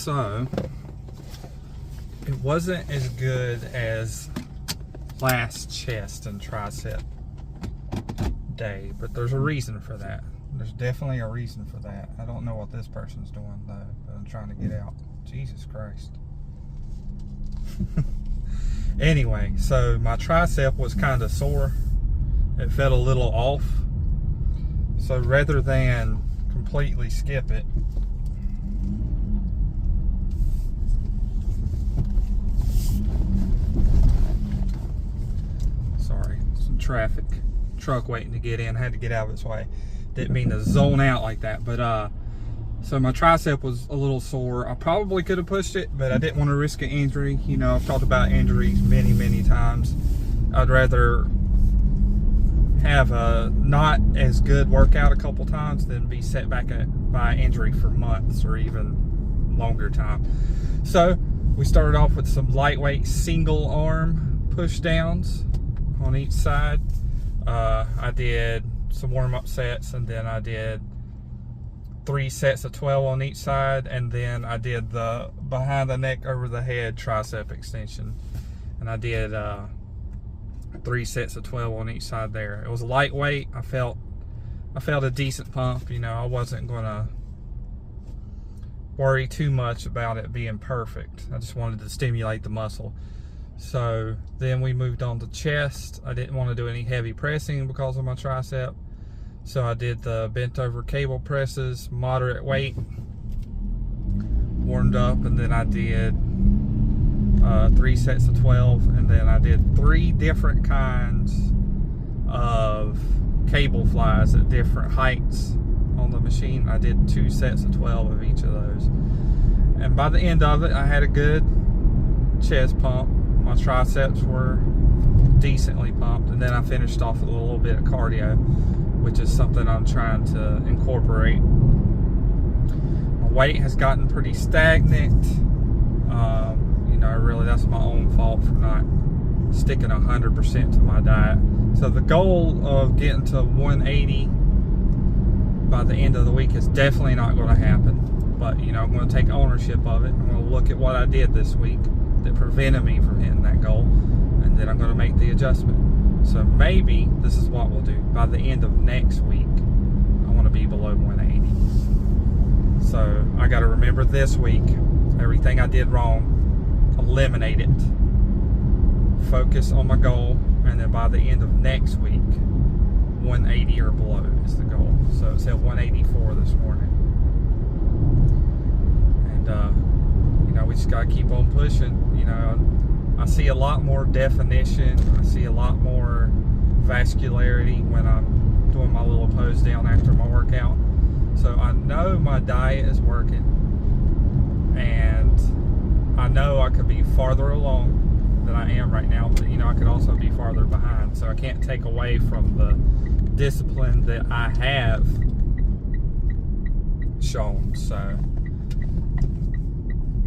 So it wasn't as good as last chest and tricep day, but there's a reason for that. There's definitely a reason for that. I don't know what this person's doing though, but I'm trying to get out. Jesus Christ. Anyway, so my tricep was kind of sore. It felt a little off. So rather than completely skip it, sorry, some traffic, truck waiting to get in, had to get out of its way. Didn't mean to zone out like that, but so my tricep was a little sore. I probably could have pushed it, but I didn't want to risk an injury. You know, I've talked about injuries many times. I'd rather have a not as good workout a couple times than be set back by injury for months or even longer time. So we started off with some lightweight single arm push downs on each side. I did some warm-up sets, and then I did 3 sets of 12 on each side, and then I did the behind the neck over the head tricep extension, and I did 3 sets of 12 on each side there. It was lightweight. I felt a decent pump. You know, I wasn't gonna worry too much about it being perfect. I just wanted to stimulate the muscle. So then we moved on to chest. I didn't want to do any heavy pressing because of my tricep, so I did the bent over cable presses, moderate weight, warmed up, and then I did 3 sets of 12, and then I did 3 different kinds of cable flies at different heights on the machine. I did 2 sets of 12 of each of those, and by the end of it I had a good chest pump. My triceps were decently pumped, and then I finished off with a little bit of cardio, which is something I'm trying to incorporate. My weight has gotten pretty stagnant. You know, really that's my own fault for not sticking 100% to my diet. So the goal of getting to 180 by the end of the week is definitely not going to happen. But, you know, I'm going to take ownership of it. I'm going to look at what I did this week that prevented me from hitting that goal, and then I'm going to make the adjustment. So maybe this is what we'll do. By the end of next week, I want to be below 180. So I got to remember this week, everything I did wrong, eliminate it, focus on my goal, and then by the end of next week, 180 or below is the goal. So it said 184 this morning. And you know, we just got to keep on pushing. You know, I see a lot more definition. I see a lot more vascularity when I'm doing my little pose down after my workout. So I know my diet is working, and I know I could be farther along than I am right now, but you know, I could also be farther behind. So I can't take away from the discipline that I have shown. So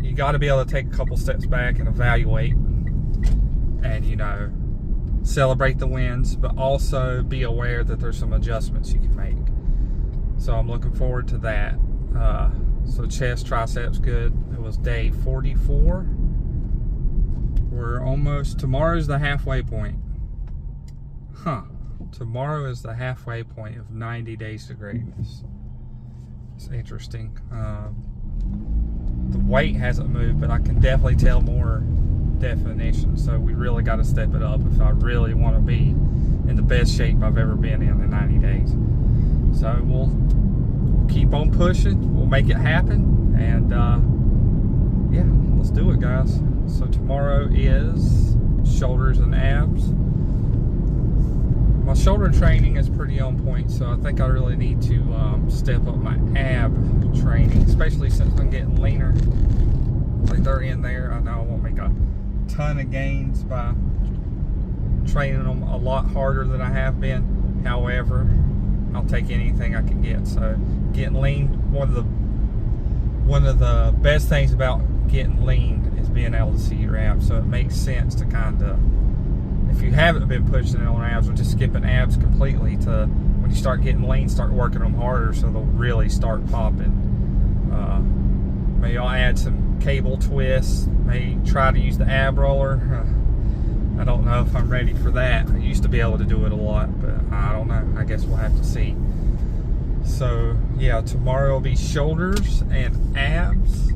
you got to be able to take a couple steps back and evaluate, and you know, celebrate the wins, but also be aware that there's some adjustments you can make. So I'm looking forward to that. So chest, triceps, good. It was day 44. We're almost, tomorrow's the halfway point. Tomorrow is the halfway point of 90 days to greatness. It's interesting. The weight hasn't moved, but I can definitely tell more definition. So we really got to step it up if I really want to be in the best shape I've ever been in 90 days. So we'll keep on pushing. We'll make it happen. And yeah, let's do it, guys. So tomorrow is shoulders and abs. My shoulder training is pretty on point, so I think I really need to step up my ab training, especially since I'm getting leaner. I think they're in there. I know I won't make a ton of gains by training them a lot harder than I have been. However, I'll take anything I can get. So getting lean, one of the best things about getting lean is being able to see your abs. So it makes sense to kind of, if you haven't been pushing it on abs or just skipping abs completely, to when you start getting lean, start working them harder so they'll really start popping. Maybe I'll add some cable twist. May try to use the ab roller. I don't know if I'm ready for that. I used to be able to do it a lot, but I don't know. I guess we'll have to see. So yeah, tomorrow will be shoulders and abs,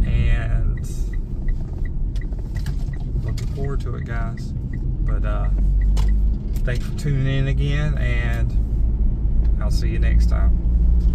and looking forward to it, guys. But thanks for tuning in again, and I'll see you next time.